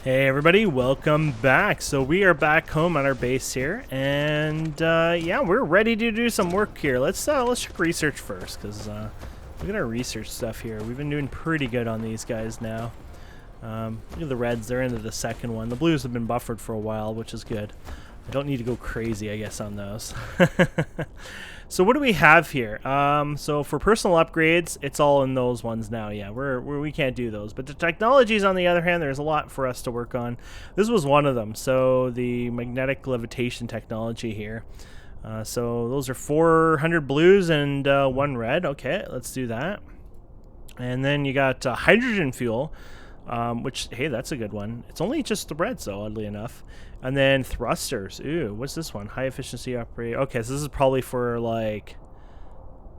Hey everybody, welcome back. So we are back home on our base here, and yeah, we're ready to do some work here. Let's check research first, because look at our research stuff here. We've been doing pretty good on these guys now. Look at the reds; they're into the second one. The blues have been buffered for a while, which is good. I don't need to go crazy, I guess, on those. So what do we have here? So for personal upgrades, it's all in those ones now. Yeah, we can't do those. But the technologies, on the other hand, there's a lot for us to work on. This was one of them. So the magnetic levitation technology here. So those are 400 blues and 1 red. Okay, let's do that. And then you got hydrogen fuel. Which, hey, that's a good one. It's only just the red, so oddly enough. And then thrusters. Ooh, what's this one? High efficiency operate. Okay, so this is probably for, like,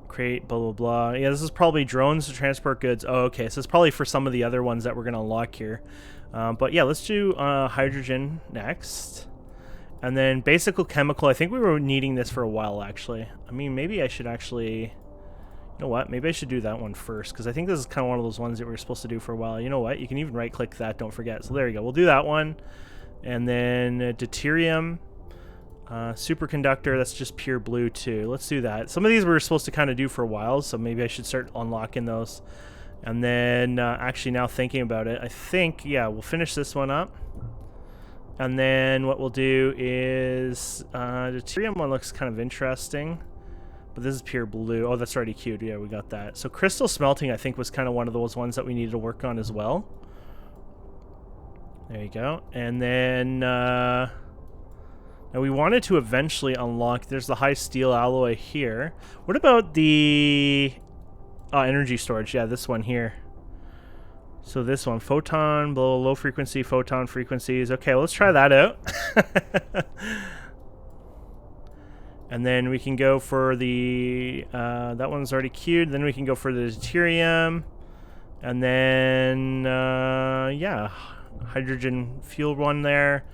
create blah, blah, blah. Yeah, this is probably drones to transport goods. Oh, okay, so it's probably for some of the other ones that we're going to unlock here. But yeah, let's do hydrogen next. And then basic chemical. I think we were needing this for a while, actually. I mean, maybe I should actually... You know what? Maybe I should do that one first, because I think this is kind of one of those ones that we were supposed to do for a while. You know what? You can even right-click that, don't forget. So there you go. We'll do that one. And then deuterium, superconductor, that's just pure blue too. Let's do that. Some of these we were supposed to kind of do for a while, so maybe I should start unlocking those. And then actually now thinking about it, I think, yeah, we'll finish this one up. And then what we'll do is deuterium one looks kind of interesting. But this is pure blue. Oh, that's already queued. Yeah, we got that. So crystal smelting, I think, was kind of one of those ones that we needed to work on as well. There you go. And then now we wanted to eventually unlock... There's the high steel alloy here. What about the energy storage? Yeah, this one here. So this one, photon, low frequency, photon frequencies. Okay, well, let's try that out. And then we can go for the, that one's already queued. Then we can go for the deuterium. And then, yeah, hydrogen fuel one there.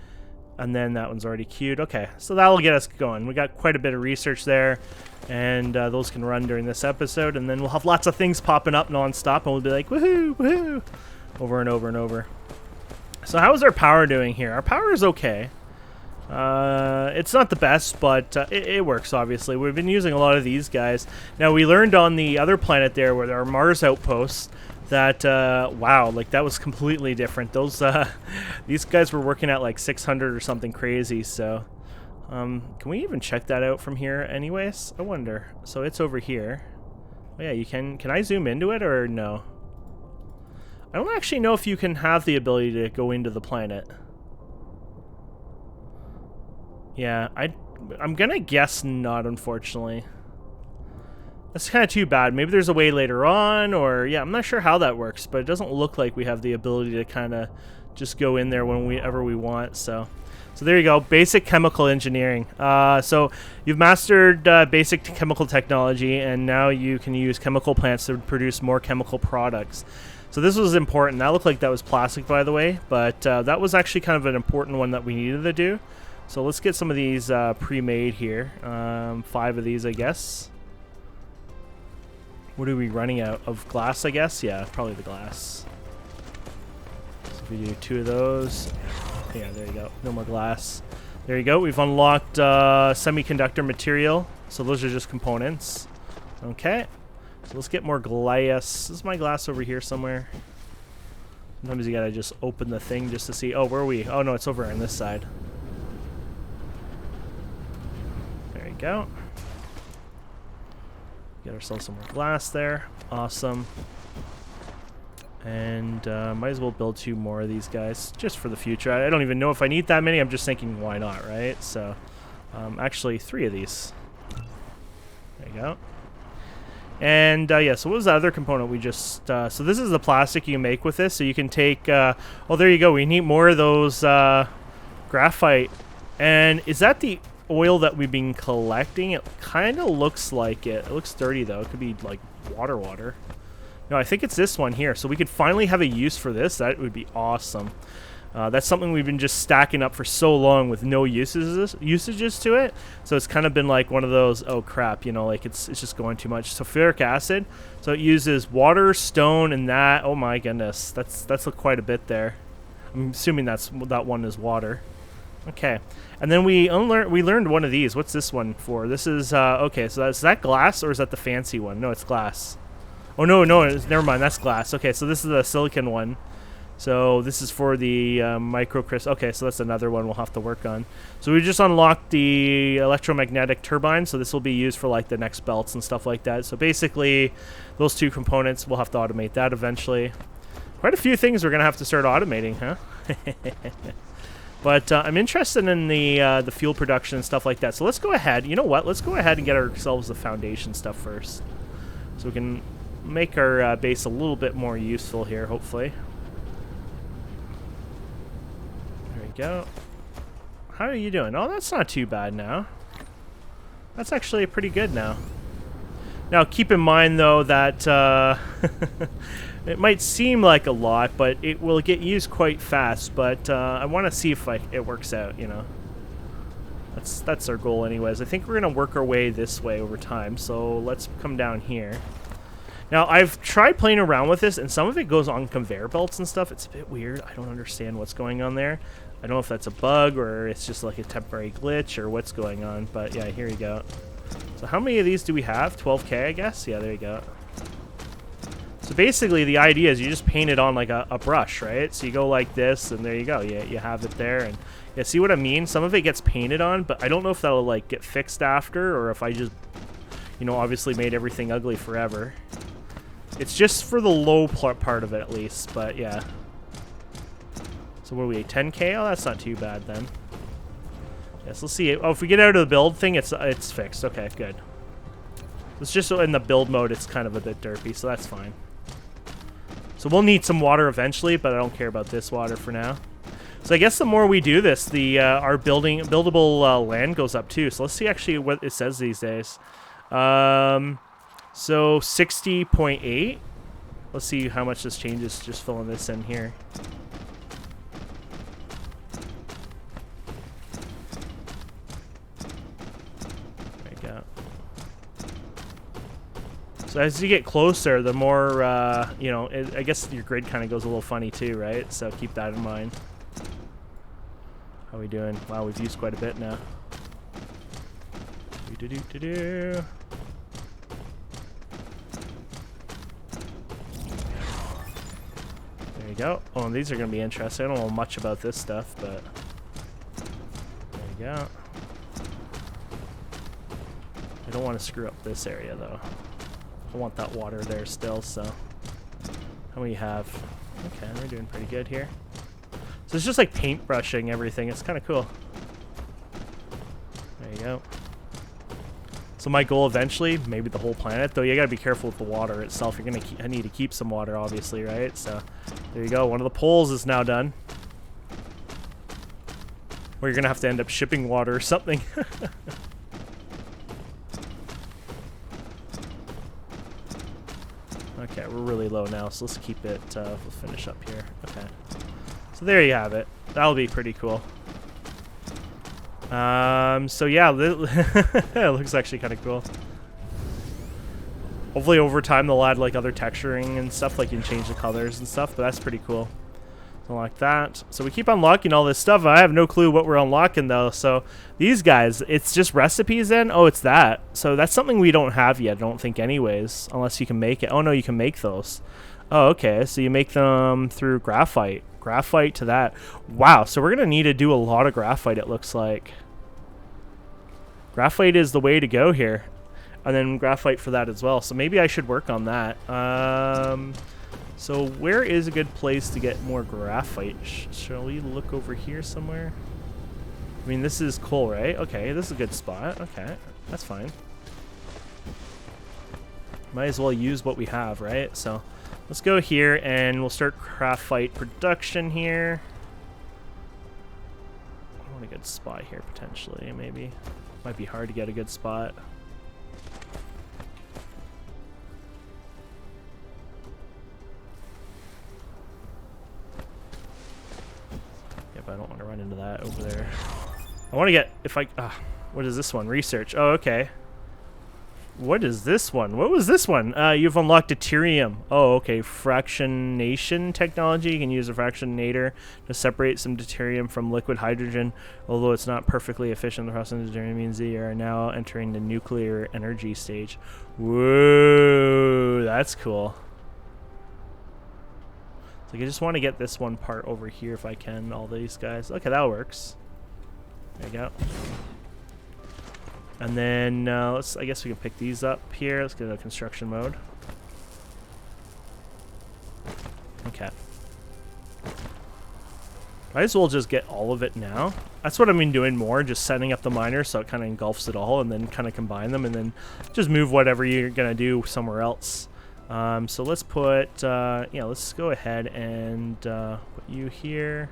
And then that one's already queued. Okay, so that'll get us going. We got quite a bit of research there. And those can run during this episode. And then we'll have lots of things popping up nonstop. And we'll be like, woohoo, woohoo, over and over and over. So how's our power doing here? Our power is okay. It's not the best, but it works, obviously. We've been using a lot of these guys. Now, we learned on the other planet there, where there are Mars outposts, that, wow, like, that was completely different. Those, these guys were working at, like, 600 or something crazy, so... can we even check that out from here anyways? I wonder. So it's over here. Oh, yeah, you can... Can I zoom into it, or no? I don't actually know if you can have the ability to go into the planet. Yeah, I'm gonna guess not, unfortunately. That's kind of too bad. Maybe there's a way later on, or... Yeah, I'm not sure how that works, but it doesn't look like we have the ability to kind of just go in there whenever we want, so... So there you go, basic chemical engineering. So you've mastered basic chemical technology, and now you can use chemical plants to produce more chemical products. So this was important. That looked like that was plastic, by the way, but that was actually kind of an important one that we needed to do. So let's get some of these pre-made here. 5 of these, I guess. What are we running out of? Glass, I guess? Yeah, probably the glass. So if we do 2 of those. Yeah, there you go. No more glass. There you go. We've unlocked semiconductor material. So those are just components. Okay. So let's get more glass. Is my glass over here somewhere? Sometimes you gotta just open the thing just to see. Oh, where are we? Oh, no, it's over on this side. Go. Get ourselves some more glass there. Awesome. And might as well build 2 more of these guys just for the future. I don't even know if I need that many. I'm just thinking, why not, right? So, actually, 3 of these. There you go. And yeah, so what was the other component we just... so this is the plastic you make with this. So you can take... oh, there you go. We need more of those graphite. And is that the... oil that we've been collecting? It kind of looks like it. It looks dirty though. It could be like water. No, I think it's this one here. So we could finally have a use for this. That would be awesome. That's something we've been just stacking up for so long with no usages to it. So it's kind of been like one of those, oh crap, you know, like it's just going too much. Sulfuric acid. So it uses water, stone, and that. Oh my goodness, that's quite a bit there. I'm assuming that one is water. Okay, and then we learned one of these. What's this one for? This is okay. So is that glass or is that the fancy one? No, it's glass. Oh no, never mind. That's glass. Okay, so this is the silicon one. So this is for the microcrystal. Okay, so that's another one we'll have to work on. So we just unlocked the electromagnetic turbine. So this will be used for like the next belts and stuff like that. So basically, those two components, we'll have to automate that eventually. Quite a few things we're gonna have to start automating, huh? But I'm interested in the fuel production and stuff like that. So let's go ahead. You know what? Let's go ahead and get ourselves the foundation stuff first, so we can make our base a little bit more useful here, hopefully. There we go. How are you doing? Oh, that's not too bad now. That's actually pretty good now. Now, keep in mind, though, that it might seem like a lot, but it will get used quite fast. But I want to see if it works out, you know. That's our goal anyways. I think we're going to work our way this way over time. So let's come down here. Now, I've tried playing around with this, and some of it goes on conveyor belts and stuff. It's a bit weird. I don't understand what's going on there. I don't know if that's a bug or it's just like a temporary glitch or what's going on. But yeah, here you go. So how many of these do we have? 12K, I guess? Yeah, there you go. So basically, the idea is you just paint it on like a brush, right? So you go like this, and there you go. You have it there. And yeah, see what I mean? Some of it gets painted on, but I don't know if that'll like get fixed after or if I just, you know, obviously made everything ugly forever. It's just for the low part of it, at least. But yeah. So what are we, 10K? Oh, that's not too bad then. Yes, let's see. Oh, if we get out of the build thing, it's fixed. Okay, good. It's just in the build mode, it's kind of a bit derpy, so that's fine. So we'll need some water eventually, but I don't care about this water for now. So I guess the more we do this, the our buildable land goes up too. So let's see actually what it says these days. So 60.8. Let's see how much this changes just filling this in here. There you go. So as you get closer, the more, you know, I guess your grid kind of goes a little funny too, right? So keep that in mind. How are we doing? Wow, we've used quite a bit now. There you go. Oh, and these are going to be interesting. I don't know much about this stuff, but there you go. I don't want to screw up this area, though. I want that water there still, so. How many have? Okay, we're doing pretty good here. So it's just like paintbrushing everything. It's kind of cool. There you go. So my goal eventually, maybe the whole planet, though you gotta be careful with the water itself. You're gonna need to keep some water, obviously, right? So there you go. One of the poles is now done. Or you're gonna have to end up shipping water or something. Okay, we're really low now, so let's keep it. We'll finish up here. Okay. So there you have it. That'll be pretty cool. So yeah, it looks actually kind of cool. Hopefully over time they'll add like other texturing and stuff, like you can change the colors and stuff, but that's pretty cool. So like that. So we keep unlocking all this stuff. I have no clue what we're unlocking though. So these guys, it's just recipes then? Oh, it's that. So that's something we don't have yet, I don't think anyways, unless you can make it. Oh no, you can make those. Oh, okay. So you make them through graphite. Graphite to that. Wow, so we're going to need to do a lot of graphite, it looks like. Graphite is the way to go here. And then graphite for that as well. So maybe I should work on that. So where is a good place to get more graphite? Shall we look over here somewhere? I mean, this is coal, right? Okay, this is a good spot. Okay, that's fine. Might as well use what we have, right? So let's go here and we'll start graphite production here. I want a good spot here potentially, maybe. Might be hard to get a good spot. Yep, I don't want to run into that over there. I want to get, if I, what is this one? Research. Oh, okay. What is this one? What was this one? You've unlocked deuterium. Oh, okay. Fractionation technology. You can use a fractionator to separate some deuterium from liquid hydrogen. Although it's not perfectly efficient, the process of deuterium means that you are now entering the nuclear energy stage. Whoa, that's cool. So I just want to get this one part over here if I can. All these guys. Okay, that works. There you go. And then I guess we can pick these up here. Let's go to construction mode. Okay. Might as well just get all of it now. That's what I've been doing more, just setting up the miner so it kind of engulfs it all, and then kind of combine them, and then just move whatever you're gonna do somewhere else. So let's put, yeah, let's go ahead and put you here.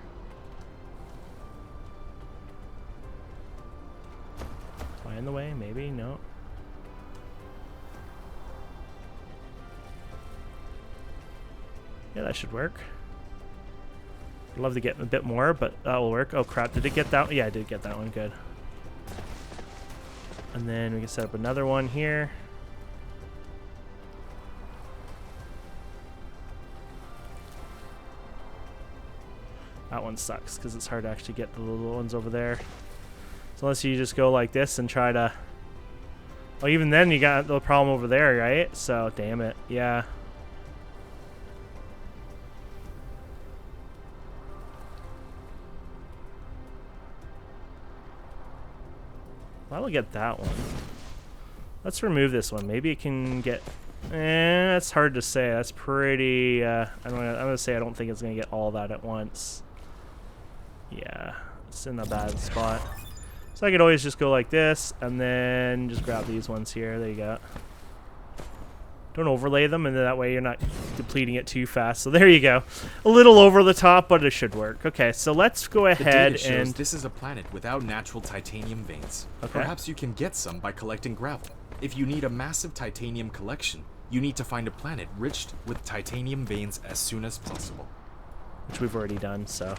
In the way, maybe, no. Yeah, that should work. I'd love to get a bit more, but that will work. Oh crap, did it get that? Yeah, I did get that one, good. And then we can set up another one here. That one sucks, because it's hard to actually get the little ones over there. So unless you just go like this and try to... Well, even then you got the problem over there, right? So, damn it. Yeah. Well, I'll get that one. Let's remove this one. Maybe it can get... that's hard to say. That's pretty... I'm gonna say I don't think it's going to get all that at once. Yeah. It's in a bad spot. So I could always just go like this, and then just grab these ones here. There you go. Don't overlay them, and then that way you're not depleting it too fast. So there you go. A little over the top, but it should work. Okay, so let's go ahead the data shows and... this is a planet without natural titanium veins. Okay. Perhaps you can get some by collecting gravel. If you need a massive titanium collection, you need to find a planet rich with titanium veins as soon as possible. Which we've already done, so...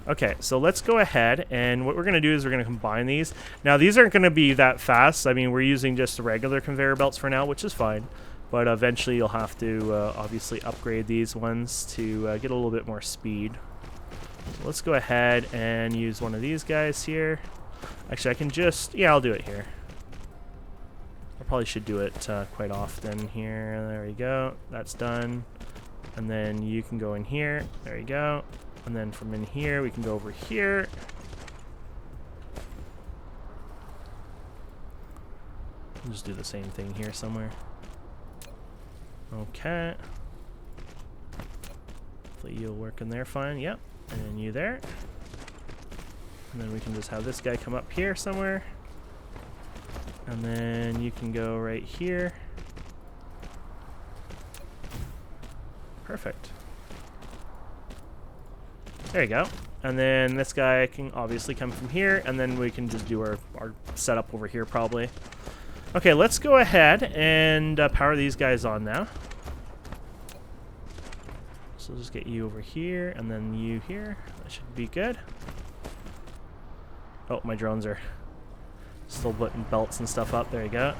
Okay, so let's go ahead, and what we're going to do is we're going to combine these. Now, these aren't going to be that fast. I mean, we're using just the regular conveyor belts for now, which is fine. But eventually, you'll have to obviously upgrade these ones to get a little bit more speed. So let's go ahead and use one of these guys here. Actually, I can just... Yeah, I'll do it here. I probably should do it quite often here. There we go. That's done. And then you can go in here. There you go. And then from in here, we can go over here. I'll just do the same thing here somewhere. Okay. Hopefully you'll work in there fine. Yep. And then you there. And then we can just have this guy come up here somewhere. And then you can go right here. Perfect. There you go. And then this guy can obviously come from here, and then we can just do our setup over here probably. Okay, let's go ahead and power these guys on now. So we'll just get you over here, and then you here. That should be good. Oh, my drones are still putting belts and stuff up. There you go.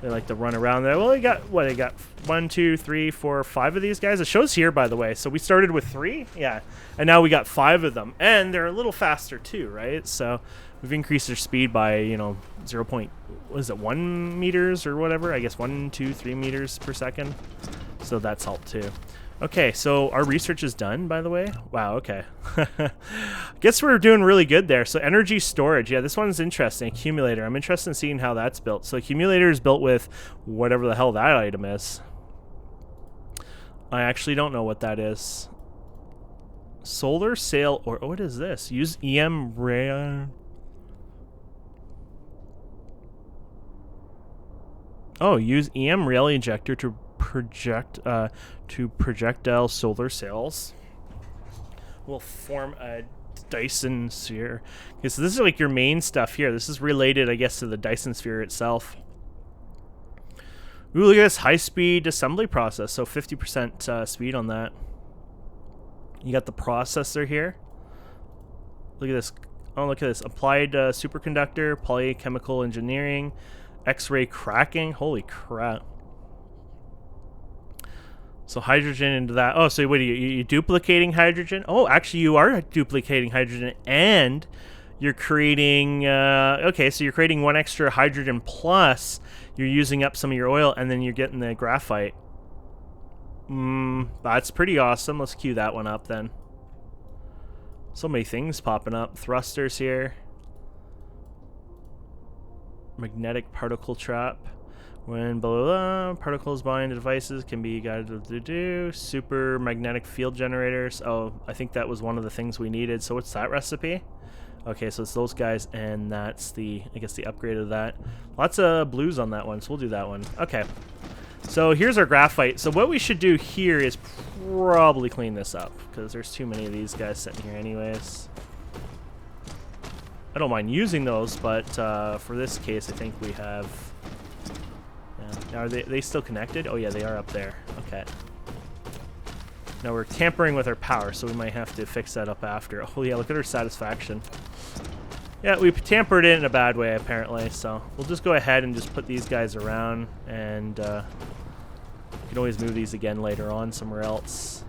They like to run around there. Well, they got, what, they got 1, 2, 3, 4, 5 of these guys. It shows here, by the way. So we started with 3, yeah, and now we got 5 of them. And they're a little faster too, right? So we've increased their speed by, you know, 1 meters or whatever. I guess 1, 2, 3 meters per second. So that's helped too. Okay, so our research is done, by the way. Wow, okay. Guess we're doing really good there. So energy storage. Yeah, this one's interesting. Accumulator. I'm interested in seeing how that's built. So accumulator is built with whatever the hell that item is. I actually don't know what that is. Solar sail, or what is this? Use EM ray. Oh, use EM rail ejector to projectile solar cells will form a Dyson sphere. Okay, so this is like your main stuff here. This is related, I guess, to the Dyson sphere itself. Ooh, look at this high-speed assembly process. So 50% speed on that. You got the processor here. Look at this. Oh, look at this. Applied superconductor, polychemical engineering, X-ray cracking. Holy crap. So hydrogen into that. Oh, so what are you duplicating hydrogen? Oh, actually you are duplicating hydrogen and you're creating, okay, so you're creating one extra hydrogen plus you're using up some of your oil and then you're getting the graphite. That's pretty awesome. Let's queue that one up then. So many things popping up. Thrusters here. Magnetic particle trap. When blah, blah, blah, particles bind to devices can be guided to do. Super magnetic field generators. Oh, I think that was one of the things we needed. So what's that recipe? Okay, so it's those guys, and that's the, I guess, the upgrade of that. Lots of blues on that one, so we'll do that one. Okay. So here's our graphite. So what we should do here is probably clean this up, because there's too many of these guys sitting here anyways. I don't mind using those, but for this case, I think we have... Yeah. Are they still connected? Oh yeah, they are up there. Okay. Now we're tampering with our power, so we might have to fix that up after. Oh yeah, look at our satisfaction. Yeah, we tampered it in a bad way, apparently, so we'll just go ahead and just put these guys around, and we can always move these again later on somewhere else.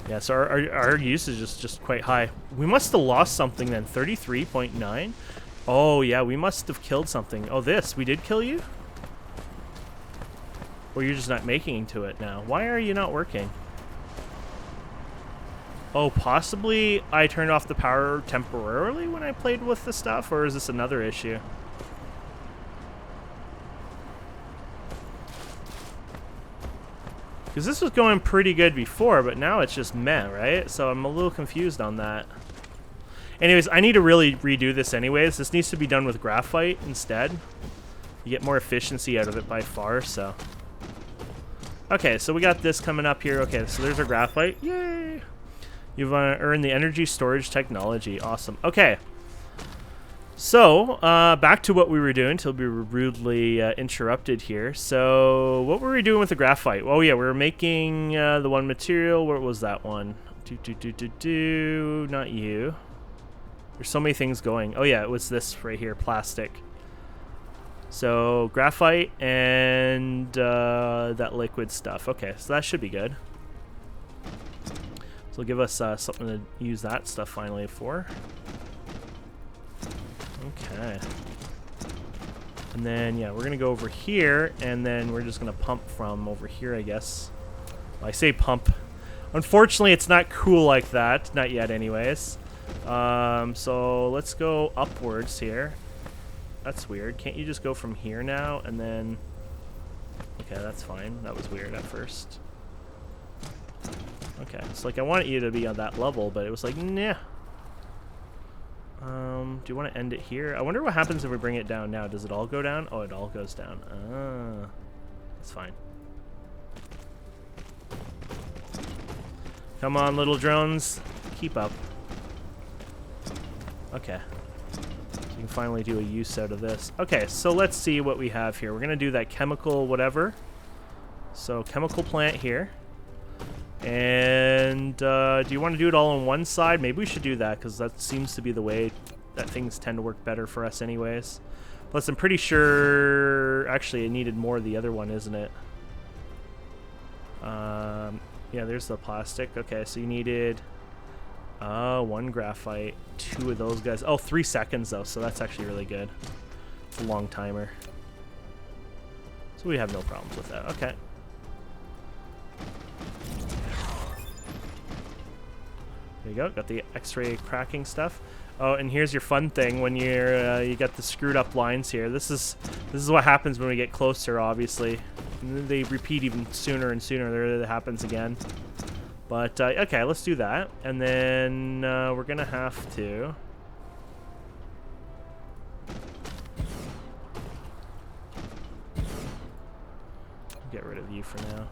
Yeah, so our usage is just quite high. We must have lost something then. 33.9? Oh, yeah, we must have killed something. Oh, this. We did kill you? Or you're just not making to it now. Why are you not working? Oh, possibly I turned off the power temporarily when I played with the stuff? Or is this another issue? Because this was going pretty good before, but now it's just meh, right? So I'm a little confused on that. Anyways, I need to really redo this anyways. This needs to be done with graphite instead. You get more efficiency out of it by far, so. Okay, so we got this coming up here. Okay, so there's our graphite. Yay! You've earned the energy storage technology. Awesome. Okay. So, back to what we were doing until we were rudely interrupted here. So, what were we doing with the graphite? Oh, yeah, we were making the one material. Where was that one? Not you. There's so many things going. Oh, yeah, it was this right here, plastic. So, graphite and that liquid stuff. Okay, so that should be good. So, it'll give us something to use that stuff finally for. Okay. And then, yeah, we're going to go over here, and then we're just going to pump from over here, I guess. Well, I say pump. Unfortunately, it's not cool like that. Not yet, anyways. So let's go upwards here. That's weird. Can't you just go from here now, and then... Okay, that's fine. That was weird at first. Okay, it's like I wanted you to be on that level, but it was like, nah. Do you want to end it here? I wonder what happens if we bring it down now. Does it all go down? Oh, it all goes down. Ah, that's fine. Come on, little drones. Keep up. Okay. So you can finally do a use out of this. Okay, so let's see what we have here. We're going to do that chemical whatever. So, chemical plant here. And do you want to do it all on one side? Maybe we should do that, because that seems to be the way that things tend to work better for us anyways. Plus, I'm pretty sure... Actually, it needed more of the other one, isn't it? Yeah, there's the plastic. Okay, so you needed... one graphite, 2 of those guys. Oh, 3 seconds, though, so that's actually really good. It's a long timer. So we have no problems with that. Okay. There you go. Got the X-ray cracking stuff. Oh, and here's your fun thing when you're you got the screwed up lines here. This is what happens when we get closer. Obviously, and then they repeat even sooner and sooner. There it happens again. But okay, let's do that, and then we're gonna have to. Get rid of you for now.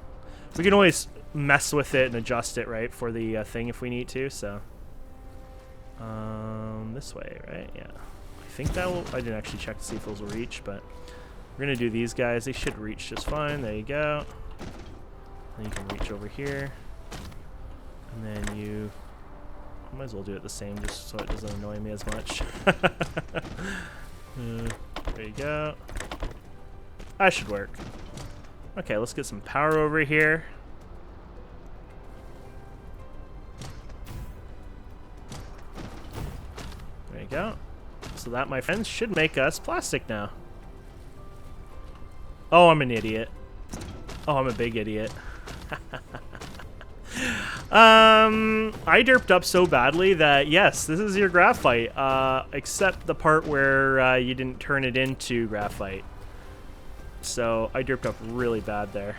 We can always mess with it and adjust it, right, for the thing if we need to, so. This way, right? Yeah. I think that will... I didn't actually check to see if those will reach, but we're going to do these guys. They should reach just fine. There you go. Then you can reach over here. And then you... I might as well do it the same just so it doesn't annoy me as much. There you go. That should work. Okay, let's get some power over here. There you go. So that, my friends, should make us plastic now. Oh, I'm an idiot. Oh, I'm a big idiot. I derped up so badly that, yes, this is your graphite, except the part where you didn't turn it into graphite. So I derped up really bad there.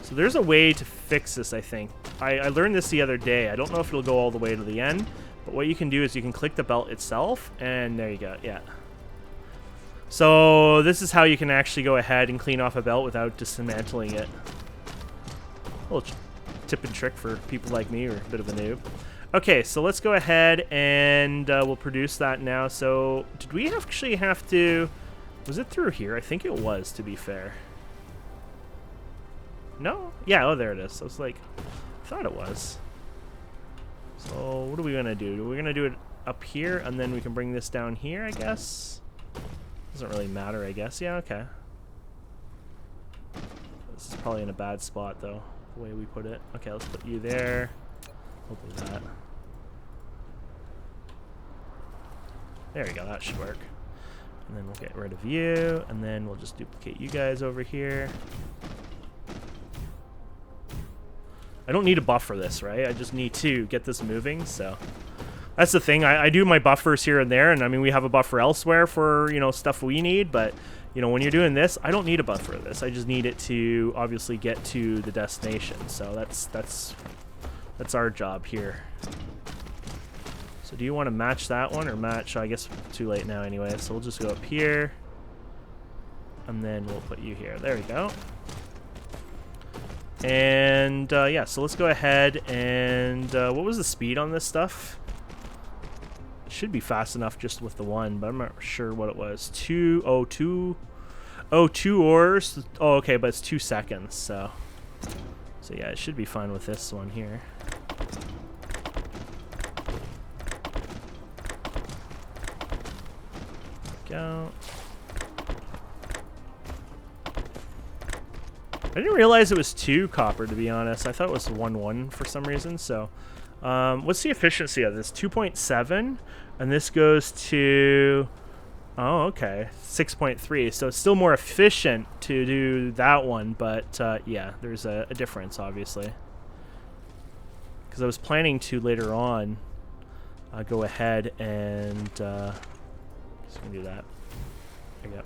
So there's a way to fix this, I think. I learned this the other day. I don't know if it'll go all the way to the end, but what you can do is you can click the belt itself, and there you go, yeah. So this is how you can actually go ahead and clean off a belt without dismantling it. A little tip and trick for people like me, or a bit of a noob. Okay, so let's go ahead and we'll produce that now. So did we actually have to... Was it through here? I think it was, to be fair. No? Yeah, oh, there it is. I was like, I thought it was. So what are we going to do? We're going to do it up here, and then we can bring this down here, I guess. Doesn't really matter, I guess. Yeah, okay. This is probably in a bad spot, though, the way we put it. Okay, let's put you there. We'll do that. There we go, that should work. And then we'll get rid of you, and then we'll just duplicate you guys over here. I don't need a buff for this, right? I just need to get this moving, so... That's the thing, I do my buffers here and there, and I mean, we have a buffer elsewhere for, you know, stuff we need, but, you know, when you're doing this, I don't need a buffer for this. I just need it to, obviously, get to the destination, so that's our job here. So do you want to match that one, or match, I guess, too late now anyway, so we'll just go up here, and then we'll put you here. There we go. And, yeah, so let's go ahead and, what was the speed on this stuff? It should be fast enough just with the one, but I'm not sure what it was. 2 ores. Oh, okay, but it's 2 seconds, so yeah, it should be fine with this one here. Go. I didn't realize it was 2 copper, to be honest. I thought it was 1 for some reason, so... what's the efficiency of this? 2.7, and this goes to, oh, okay, 6.3. So it's still more efficient to do that one, but yeah, there's a difference, obviously. Because I was planning to later on go ahead and just gonna do that. There you go.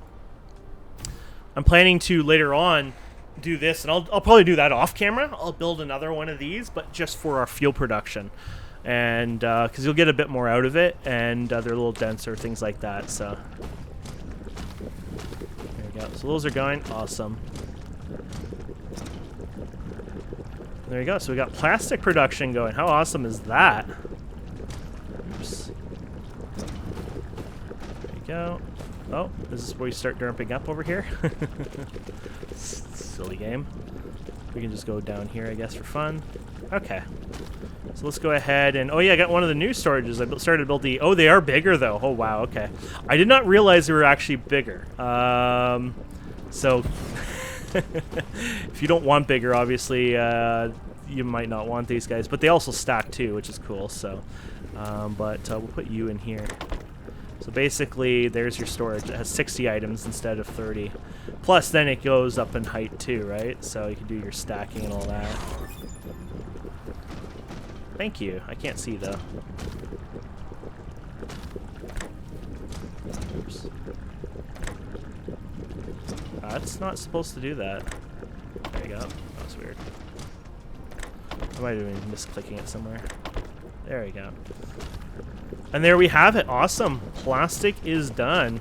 I'm planning to later on do this, and I'll probably do that off camera. I'll build another one of these, but just for our fuel production, and because you'll get a bit more out of it, and they're a little denser, things like that. So there you go. So those are going awesome. There you go. So we got plastic production going. How awesome is that? Oops. There you go. Oh, this is where you start derping up over here. Silly game. We can just go down here, I guess, for fun. Okay. So let's go ahead and... Oh, yeah, I got one of the new storages. I started to build the... Oh, they are bigger, though. Oh, wow, okay. I did not realize they were actually bigger. So... if you don't want bigger, obviously, you might not want these guys. But they also stack, too, which is cool. So, we'll put you in here. So basically, there's your storage. It has 60 items instead of 30. Plus, then it goes up in height too, right? So you can do your stacking and all that. Thank you. I can't see, though. Oops. That's not supposed to do that. There you go. That was weird. I might have been misclicking it somewhere. There we go. And there we have it. Awesome. Plastic is done.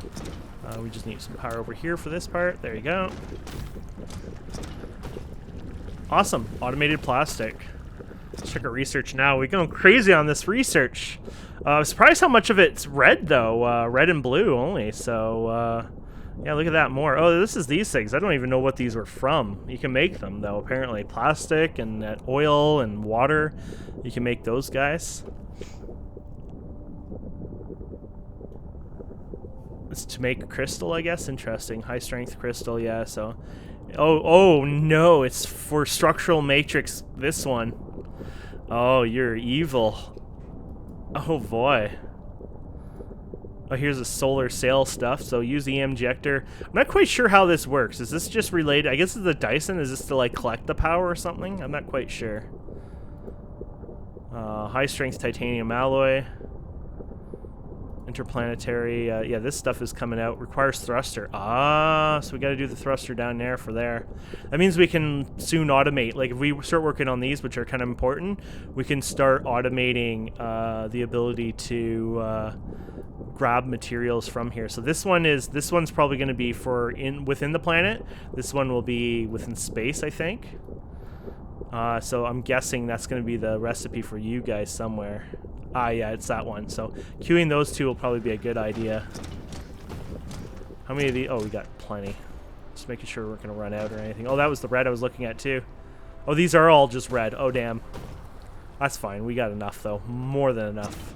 We just need some power over here for this part. There you go. Awesome. Automated plastic. Let's check our research now. We're going crazy on this research. I'm surprised how much of it's red, though. Red and blue only. So, Yeah, look at that, more. Oh, this is these things. I don't even know what these were from. You can make them, though, apparently. Plastic and oil and water. You can make those guys. It's to make crystal, I guess. Interesting. High strength crystal, yeah, so... Oh no, it's for structural matrix, this one. Oh, you're evil. Oh boy. Oh, here's the solar sail stuff, so use the injector. I'm not quite sure how this works. Is this just related? I guess it's the Dyson. Is this to, like, collect the power or something? I'm not quite sure. High strength titanium alloy. Interplanetary, yeah, this stuff is coming out. Requires thruster. Ah, so we got to do the thruster down there for there. That means we can soon automate. Like, if we start working on these, which are kind of important, we can start automating the ability to grab materials from here. So this one's probably going to be for within the planet. This one will be within space, I think. So I'm guessing that's going to be the recipe for you guys somewhere. Ah, yeah, it's that one. So queuing those two will probably be a good idea. How many of these? Oh, we got plenty. Just making sure we're going to run out or anything. Oh, that was the red I was looking at, too. Oh, these are all just red. Oh, damn. That's fine. We got enough, though. More than enough.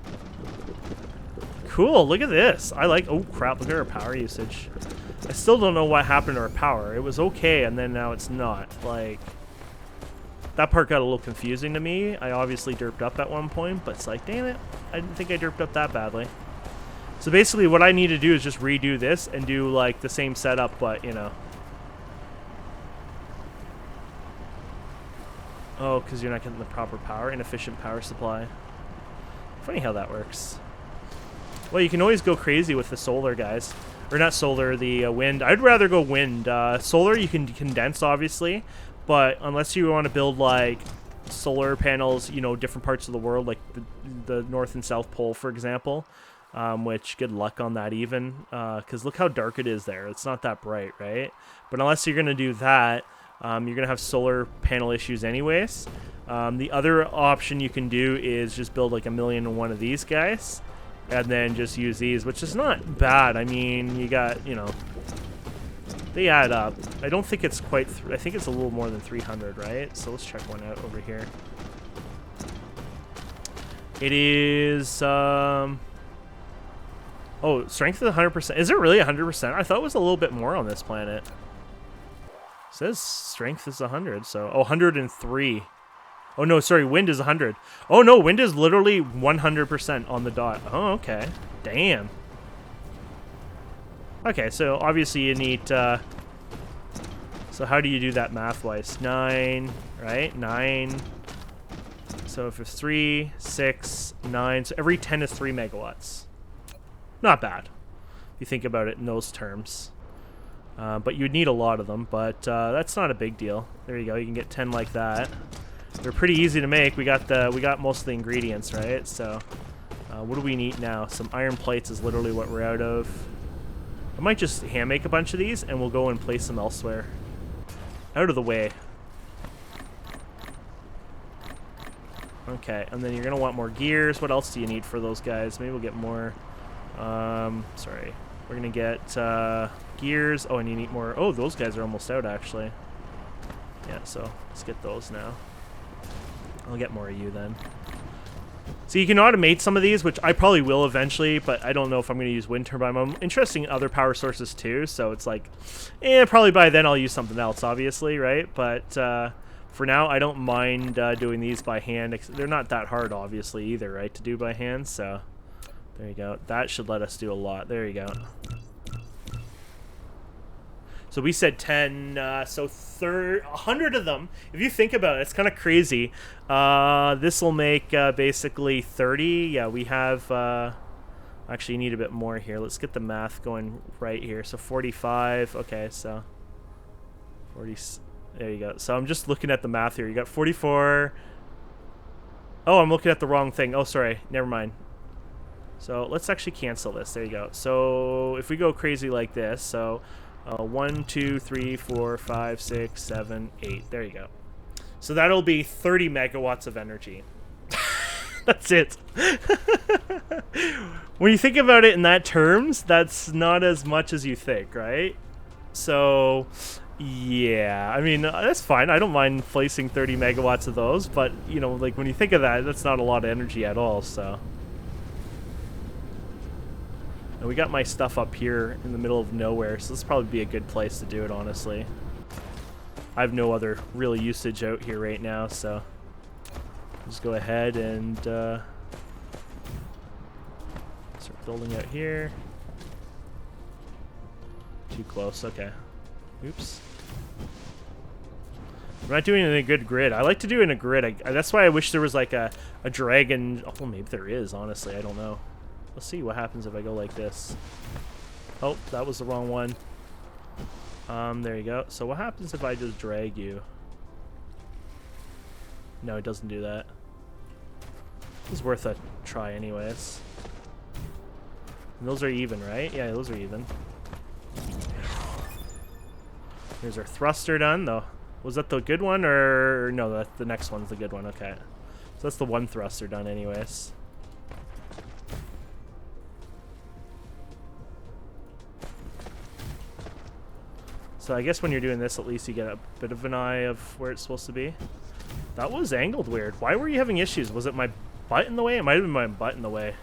Cool. Look at this. I like... Oh, crap. Look at our power usage. I still don't know what happened to our power. It was okay, and then now it's not. Like... That part got a little confusing to me. I obviously derped up at one point, but it's like, damn it, I didn't think I derped up that badly. So basically what I need to do is just redo this and do like the same setup, but you know. Oh, because you're not getting the proper power, inefficient power supply. Funny how that works. Well, you can always go crazy with the solar guys. Or not solar, the wind. I'd rather go wind. Solar you can condense, obviously. But unless you want to build, like, solar panels, you know, different parts of the world, like the North and South Pole, for example, which good luck on that even, because look how dark it is there. It's not that bright, right? But unless you're going to do that, you're going to have solar panel issues anyways. The other option you can do is just build, like, 1,000,001 of these guys, and then just use these, which is not bad. I mean, you got, you know... They add up. I don't think it's quite... I think it's a little more than 300, right? So let's check one out over here. It is... Oh, strength is 100%. Is it really 100%? I thought it was a little bit more on this planet. It says strength is 100, so... Oh, 103. Oh, no, sorry. Wind is 100. Oh, no, wind is literally 100% on the dot. Oh, okay. Damn. Okay, so obviously you need, so how do you do that math-wise? 9, right? 9. So if it's 3, 6, 9, so every 10 is 3 megawatts. Not bad, if you think about it in those terms. But you'd need a lot of them, but that's not a big deal. There you go, you can get 10 like that. They're pretty easy to make. We got most of the ingredients, right? So, what do we need now? Some iron plates is literally what we're out of. I might just hand make a bunch of these, and we'll go and place them elsewhere. Out of the way. Okay, and then you're going to want more gears. What else do you need for those guys? Maybe we'll get more... sorry. We're going to get gears. Oh, and you need more... Oh, those guys are almost out, actually. Yeah, so let's get those now. I'll get more of you then. So you can automate some of these, which I probably will eventually, but I don't know if I'm going to use wind turbine. I'm interested in other power sources too, so it's like, probably by then I'll use something else, obviously, right? But for now, I don't mind doing these by hand. They're not that hard, obviously, either, right, to do by hand, so there you go. That should let us do a lot. There you go. So we said 10, so 100 of them. If you think about it, it's kind of crazy. This will make basically 30. Yeah, we have... actually, you need a bit more here. Let's get the math going right here. So 45. Okay, so 40. There you go. So I'm just looking at the math here. You got 44. Oh, I'm looking at the wrong thing. Oh, sorry. Never mind. So let's actually cancel this. There you go. So if we go crazy like this, so... 1, 2, 3, 4, 5, 6, 7, 8. There you go. So that'll be 30 megawatts of energy. That's it. When you think about it in that terms, that's not as much as you think, right? So, yeah, I mean, that's fine. I don't mind placing 30 megawatts of those, but, you know, like, when you think of that, that's not a lot of energy at all, so. And we got my stuff up here in the middle of nowhere, so this would probably be a good place to do it, honestly. I have no other real usage out here right now, so just go ahead and start building out here. Too close, okay. Oops. I'm not doing it in a good grid. I like to do it in a grid. That's why I wish there was like a dragon. Oh, well, maybe there is, honestly. I don't know. Let's see what happens if I go like this. Oh, that was the wrong one. There you go. So what happens if I just drag you? No, it doesn't do that. It's worth a try anyways. And those are even, right? Yeah, those are even. Here's our thruster done, though. Was that the good one, or no, the next one's the good one, okay. So that's the one thruster done anyways. So I guess when you're doing this, at least you get a bit of an eye of where it's supposed to be. That was angled weird. Why were you having issues? Was it my butt in the way? It might have been my butt in the way.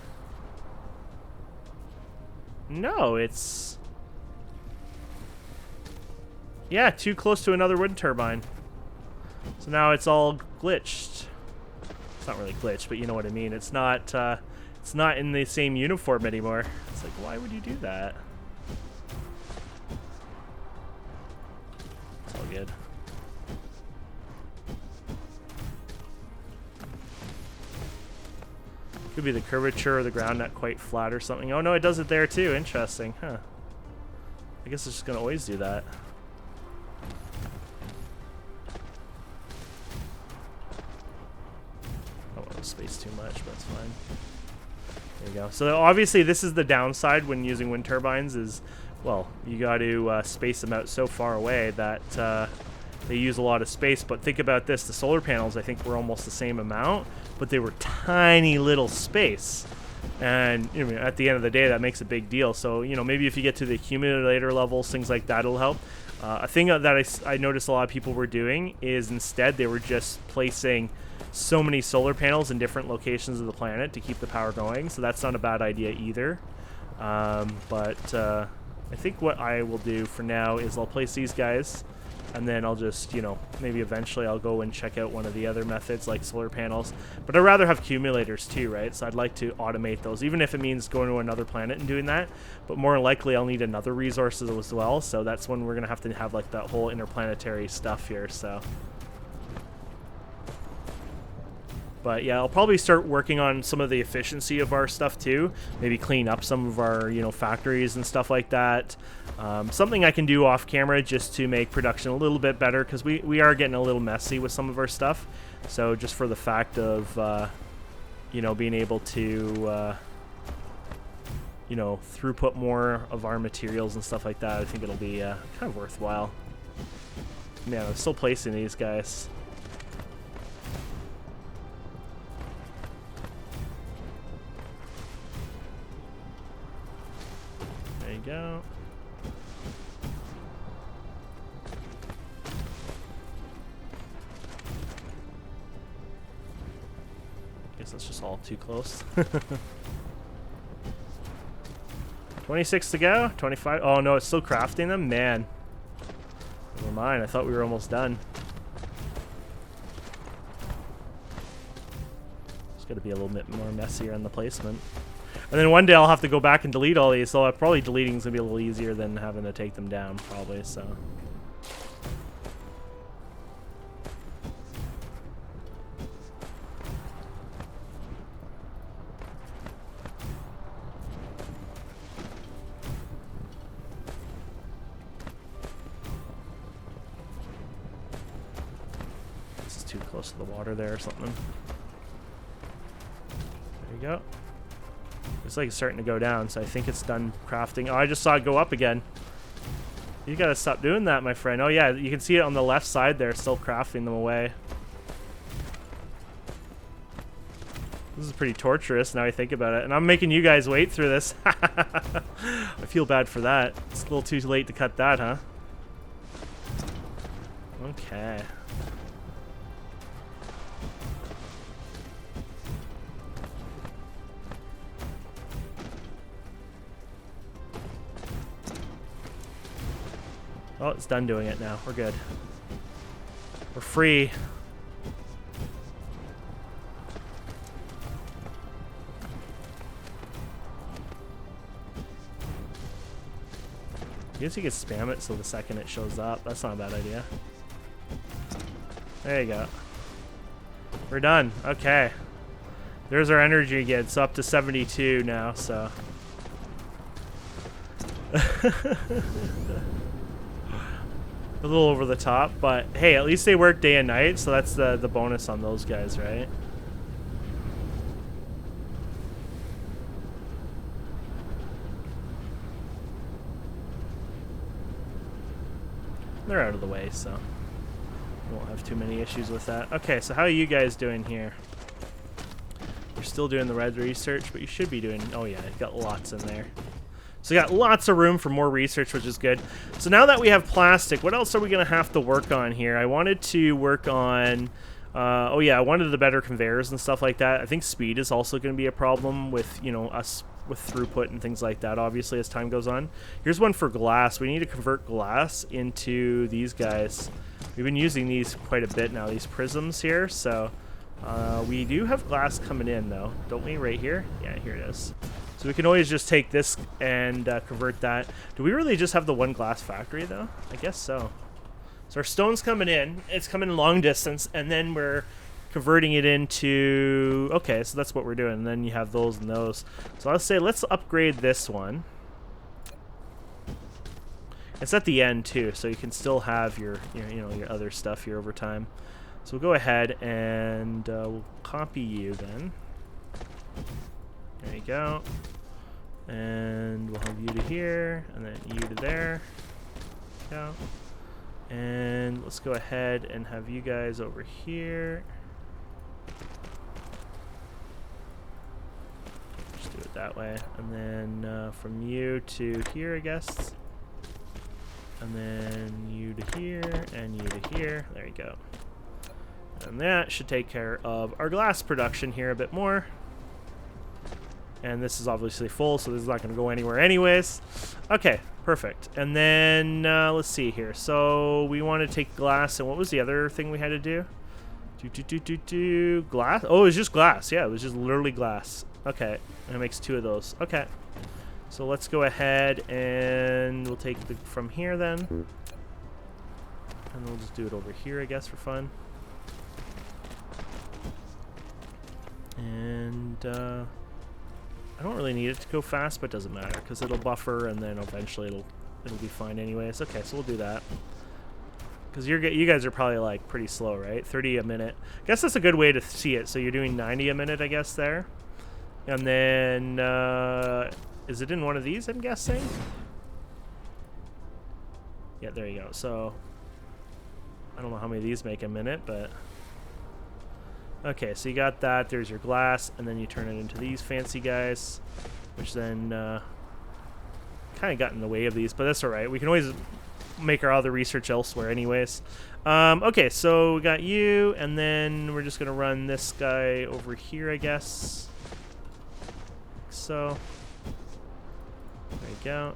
No, it's... Yeah, too close to another wind turbine. So now it's all glitched. It's not really glitched, but you know what I mean. It's not in the same uniform anymore. It's like, why would you do that? It's all good. Could be the curvature of the ground not quite flat or something. Oh no, it does it there too. Interesting, huh? I guess it's just gonna always do that. I don't want to space too much, but it's fine. There you go. So obviously this is the downside when using wind turbines is, well, you got to space them out so far away that they use a lot of space. But think about this, the solar panels I think were almost the same amount, but they were tiny little space. And you know, at the end of the day, that makes a big deal. So, you know, maybe if you get to the accumulator levels, things like that, it'll help. A thing that I noticed a lot of people were doing is instead they were just placing so many solar panels in different locations of the planet to keep the power going. So that's not a bad idea either. But I think what I will do for now is I'll place these guys, and then I'll just, you know, maybe eventually I'll go and check out one of the other methods like solar panels. But I'd rather have accumulators too, right? So I'd like to automate those, even if it means going to another planet and doing that. But more likely I'll need another resource as well. So that's when we're going to have like that whole interplanetary stuff here, so. But yeah, I'll probably start working on some of the efficiency of our stuff too. Maybe clean up some of our, you know, factories and stuff like that. Something I can do off camera just to make production a little bit better, because we are getting a little messy with some of our stuff. So just for the fact of, you know, being able to, you know, throughput more of our materials and stuff like that, I think it'll be kind of worthwhile. Man, I'm still placing these guys. There you go. Guess that's just all too close. 26 to go. 25. Oh no, it's still crafting them. Man, never mind. I thought we were almost done. It's got to be a little bit more messier on the placement. And then one day I'll have to go back and delete all these, so probably deleting is going to be a little easier than having to take them down, probably, so. This is too close to the water there or something. There you go. Looks like it's starting to go down, so I think it's done crafting. Oh, I just saw it go up again. You gotta stop doing that, my friend. Oh yeah, you can see it on the left side there, still crafting them away. This is pretty torturous now I think about it. And I'm making you guys wait through this. I feel bad for that. It's a little too late to cut that, huh? Okay. Oh, it's done doing it now. We're good. We're free. I guess you could spam it so the second it shows up. That's not a bad idea. There you go. We're done. Okay. There's our energy again. It's up to 72 now, so. A little over the top, but hey, at least they work day and night, so that's the bonus on those guys, right? They're out of the way, so we won't have too many issues with that. Okay, so how are you guys doing here? You're still doing the red research, but you should be doing... Oh yeah, you've got lots in there. So you got lots of room for more research, which is good. So now that we have plastic, what else are we going to have to work on here? I wanted to work on... oh yeah, I wanted the better conveyors and stuff like that. I think speed is also going to be a problem with, you know, us with throughput and things like that, obviously, as time goes on. Here's one for glass. We need to convert glass into these guys. We've been using these quite a bit now, these prisms here. So we do have glass coming in, though. Don't we, right here? Yeah, here it is. So we can always just take this and convert that. Do we really just have the one glass factory, though? I guess so. So our stone's coming in. It's coming long distance, and then we're converting it into... Okay, so that's what we're doing. And then you have those and those. So I'll say let's upgrade this one. It's at the end, too, so you can still have your your other stuff here over time. So we'll go ahead and we'll copy you then. There you go. And we'll have you to here, and then you to there. Go. And let's go ahead and have you guys over here. Just do it that way. And then from you to here, I guess. And then you to here, and you to here. There you go. And that should take care of our glass production here a bit more. And this is obviously full, so this is not going to go anywhere anyways. Okay, perfect. And then let's see here. So we want to take glass, and what was the other thing we had to do? Glass? Oh, it was just glass. Yeah, it was just literally glass. Okay, and it makes 2 of those. Okay. So let's go ahead and we'll take the from here then. And we'll just do it over here, I guess, for fun. And I don't really need it to go fast, but it doesn't matter because it'll buffer and then eventually it'll be fine anyways. Okay, so we'll do that. Because you guys are probably like pretty slow, right? 30 a minute. I guess that's a good way to see it. So you're doing 90 a minute, I guess, there. And then is it in one of these, I'm guessing? Yeah, there you go. So I don't know how many of these make a minute, but okay, so you got that. There's your glass, and then you turn it into these fancy guys, which then kind of got in the way of these, but that's all right. We can always make our other research elsewhere anyways. Okay, so we got you, and then we're just going to run this guy over here, I guess. So there you go.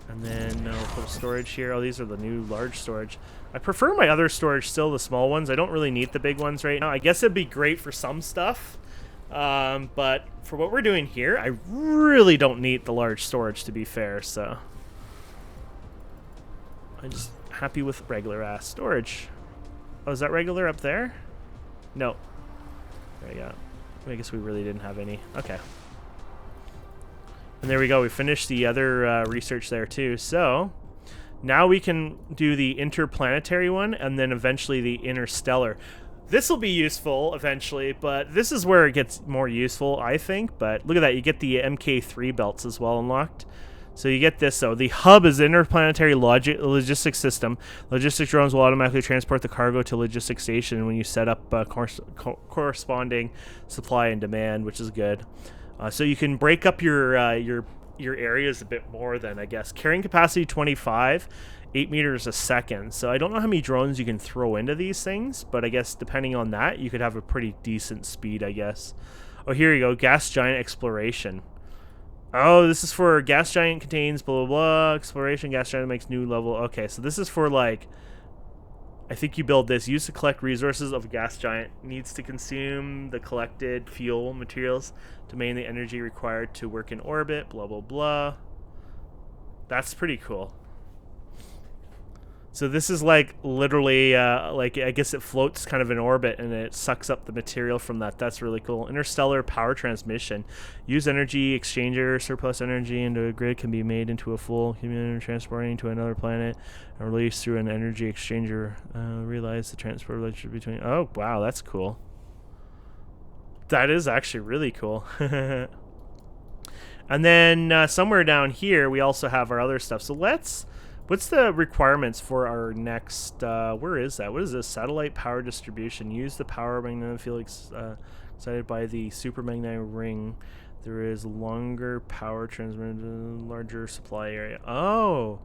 And then we'll put a storage here. Oh, these are the new large storage. I prefer my other storage still, the small ones. I don't really need the big ones right now. I guess it'd be great for some stuff. But for what we're doing here, I really don't need the large storage, to be fair. So I'm just happy with regular ass storage. Oh, is that regular up there? No. There you go. I guess we really didn't have any. Okay. And there we go. We finished the other research there too. So now we can do the interplanetary one and then eventually the interstellar. This will be useful eventually, but this is where it gets more useful, I think. But look at that. You get the MK3 belts as well unlocked. So you get this, though. The hub is the interplanetary logistics system. Logistics drones will automatically transport the cargo to logistics station when you set up corresponding supply and demand, which is good. So you can break up your areas a bit more then, I guess. Carrying capacity 25, 8 meters a second. So I don't know how many drones you can throw into these things, but I guess depending on that, you could have a pretty decent speed, I guess. Oh, here you go. Gas giant exploration. Oh, this is for gas giant contains blah, blah, blah. Exploration, gas giant makes new level. Okay, so this is for, like, I think you build this. Used to collect resources of a gas giant. Needs to consume the collected fuel materials to maintain the energy required to work in orbit. Blah, blah, blah. That's pretty cool. So this is like literally, like I guess it floats kind of in orbit and it sucks up the material from that. That's really cool. Interstellar power transmission. Use energy exchanger. Surplus energy into a grid can be made into a full human transporting to another planet and released through an energy exchanger. Realize the transport relationship between... Oh, wow, that's cool. That is actually really cool. And then somewhere down here, we also have our other stuff. So let's... What's the requirements for our next, where is that? What is this? Satellite power distribution. Use the power magnetic field excited by the supermagnetic ring. There is longer power transmitted, larger supply area. Oh.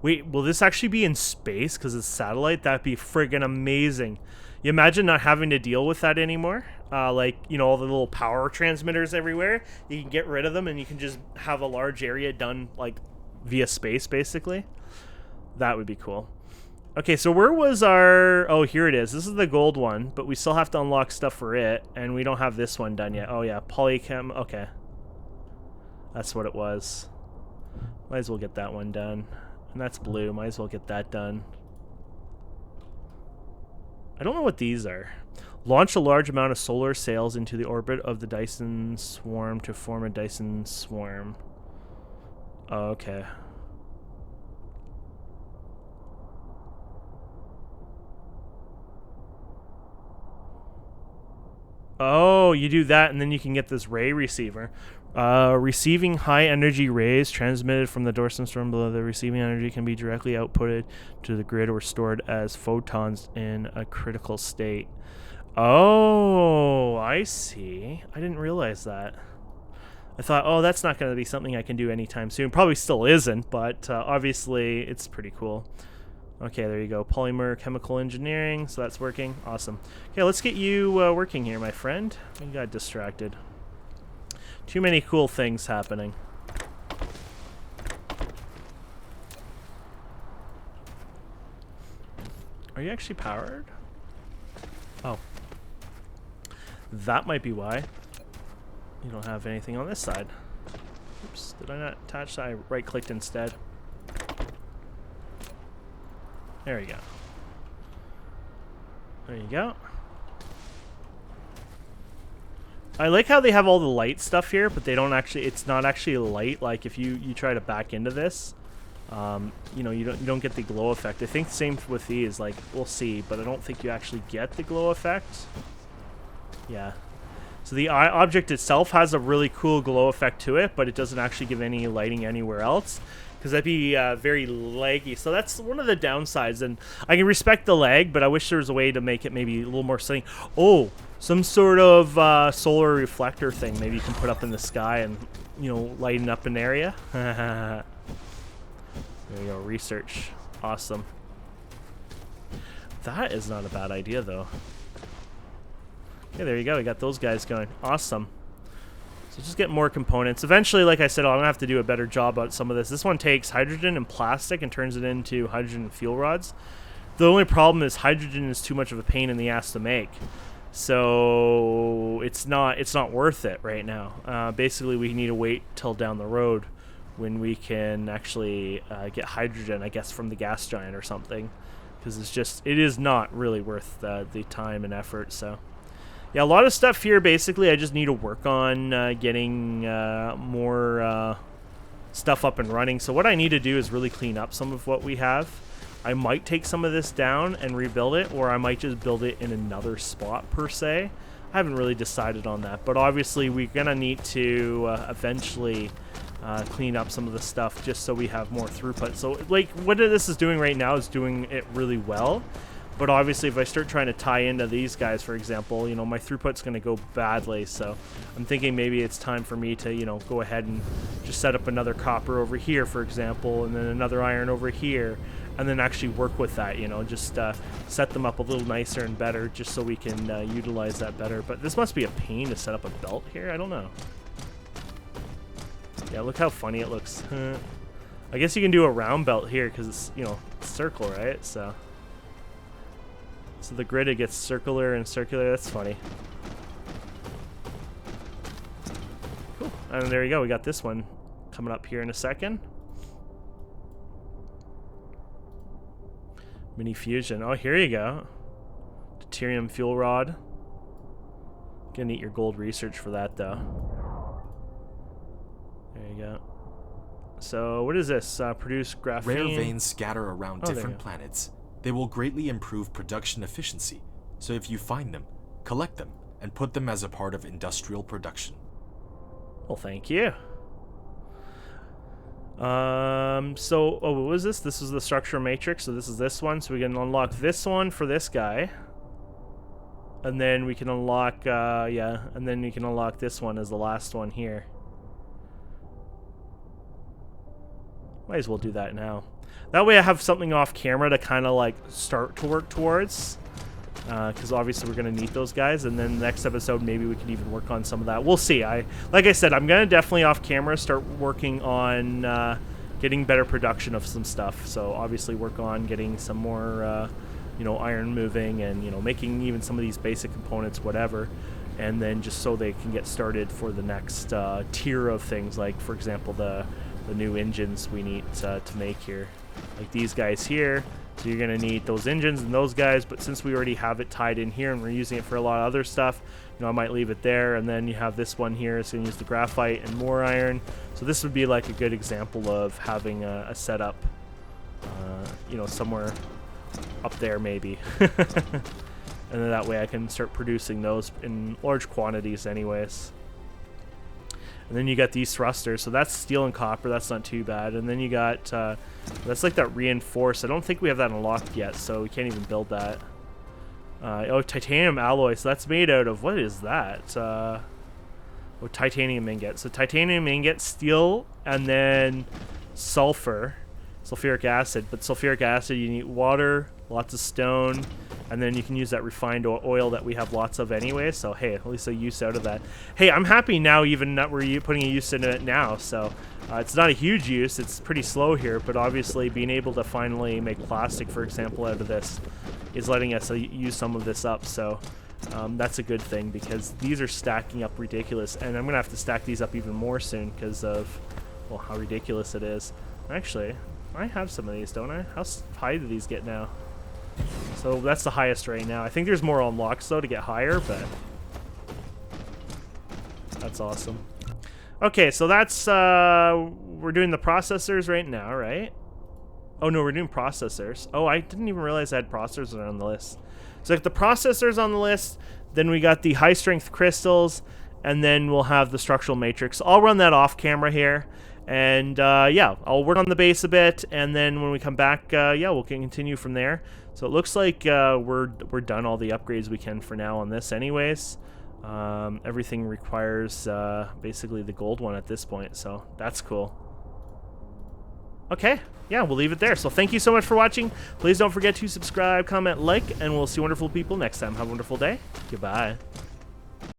Wait, will this actually be in space because it's satellite? That'd be friggin' amazing. You imagine not having to deal with that anymore? Like, you know, all the little power transmitters everywhere. You can get rid of them and you can just have a large area done, like, via space, basically. That would be cool. Okay, so where was our... Oh, here it is. This is the gold one, but we still have to unlock stuff for it, and we don't have this one done yet. Oh, yeah, polychem. Okay. That's what it was. Might as well get that one done. And that's blue. Might as well get that done. I don't know what these are. Launch a large amount of solar sails into the orbit of the Dyson swarm to form a Dyson swarm. Oh, okay. Oh, you do that, and then you can get this ray receiver. Receiving high energy rays transmitted from the Dyson storm below. The receiving energy can be directly outputted to the grid or stored as photons in a critical state. Oh, I see. I didn't realize that. I thought, oh, that's not going to be something I can do anytime soon. Probably still isn't, but obviously it's pretty cool. Okay, there you go. Polymer chemical engineering, so that's working. Awesome. Okay, let's get you working here, my friend. You got distracted. Too many cool things happening. Are you actually powered? Oh. That might be why. You don't have anything on this side. Oops, did I not attach that? I right-clicked instead. There you go. There you go. I like how they have all the light stuff here, but they don't actually, it's not actually light. Like if you try to back into this, you know, you don't get the glow effect. I think the same with these, like we'll see, but I don't think you actually get the glow effect. Yeah. So the object itself has a really cool glow effect to it, but it doesn't actually give any lighting anywhere else. Because that'd be very laggy. So that's one of the downsides. And I can respect the lag, but I wish there was a way to make it maybe a little more sunny. Oh, some sort of solar reflector thing maybe you can put up in the sky and, you know, lighten up an area. There you go, research. Awesome. That is not a bad idea, though. Okay, there you go. We got those guys going. Awesome. So just get more components. Eventually, like I said, I'm going to have to do a better job on some of this. This one takes hydrogen and plastic and turns it into hydrogen fuel rods. The only problem is hydrogen is too much of a pain in the ass to make. So it's not worth it right now. Basically, we need to wait till down the road when we can actually get hydrogen, I guess, from the gas giant or something. Because it is not really worth the time and effort, so... Yeah, a lot of stuff here, basically, I just need to work on getting more stuff up and running. So what I need to do is really clean up some of what we have. I might take some of this down and rebuild it, or I might just build it in another spot, per se. I haven't really decided on that, but obviously we're going to need to eventually clean up some of the stuff just so we have more throughput. So like what this is doing right now is doing it really well. But obviously if I start trying to tie into these guys, for example, you know, my throughput's going to go badly. So I'm thinking maybe it's time for me to, you know, go ahead and just set up another copper over here, for example, and then another iron over here, and then actually work with that, you know, just set them up a little nicer and better just so we can utilize that better. But this must be a pain to set up a belt here. I don't know. Yeah, look how funny it looks. I guess you can do a round belt here because it's, you know, circle, right? So the grid, it gets circular and circular. That's funny. Cool. And there you go. We got this one coming up here in a second. Mini fusion. Oh, here you go. Deuterium fuel rod. Gonna need your gold research for that, though. There you go. So, what is this? Produce graphene. Rare veins scatter around different planets. They will greatly improve production efficiency. So if you find them, collect them, and put them as a part of industrial production. Well, thank you. So, oh, what was this? This was the structural matrix. So this is this one. So we can unlock this one for this guy. And then we can unlock, yeah, and then you can unlock this one as the last one here. Might as well do that now. That way I have something off camera to kind of like start to work towards. Because obviously we're going to need those guys. And then next episode, maybe we can even work on some of that. We'll see. Like I said, I'm going to definitely off camera start working on getting better production of some stuff. So obviously work on getting some more, you know, iron moving and, you know, making even some of these basic components, whatever. And then just so they can get started for the next tier of things. Like, for example, the new engines we need to make here. Like these guys here. So you're going to need those engines and those guys, but since we already have it tied in here and we're using it for a lot of other stuff, you know, I might leave it there. And then you have this one here, it's going to use the graphite and more iron. So this would be like a good example of having a setup, you know, somewhere up there maybe. And then that way I can start producing those in large quantities anyways. And then you got these thrusters, so that's steel and copper, that's not too bad. And then you got, that's like that reinforced. I don't think we have that unlocked yet, so we can't even build that. Oh, titanium alloy, so that's made out of, what is that? Oh, titanium ingot. So titanium ingot, steel, and then sulfur, sulfuric acid. But sulfuric acid, you need water, lots of stone, and then you can use that refined oil that we have lots of anyway. So hey, at least a use out of that. Hey, I'm happy now even that we're putting a use in it now. So it's not a huge use, it's pretty slow here, but obviously being able to finally make plastic, for example, out of this is letting us use some of this up. So that's a good thing because these are stacking up ridiculous, and I'm gonna have to stack these up even more soon because of, well, how ridiculous it is. Actually, I have some of these, don't I? How high do these get now? So that's the highest right now. I think there's more unlocks though to get higher, but that's awesome. Okay, so that's we're doing the processors right now, right? Oh no, we're doing processors. Oh, I didn't even realize I had processors on the list. So if the processors on the list, then we got the high strength crystals, and then we'll have the structural matrix. So I'll run that off camera here. And yeah, I'll work on the base a bit, and then when we come back, yeah, we'll continue from there. So it looks like we're done all the upgrades we can for now on this anyways. Everything requires basically the gold one at this point, so that's cool. Okay, yeah, we'll leave it there. So thank you so much for watching. Please don't forget to subscribe, comment, like, and we'll see wonderful people next time. Have a wonderful day. Goodbye.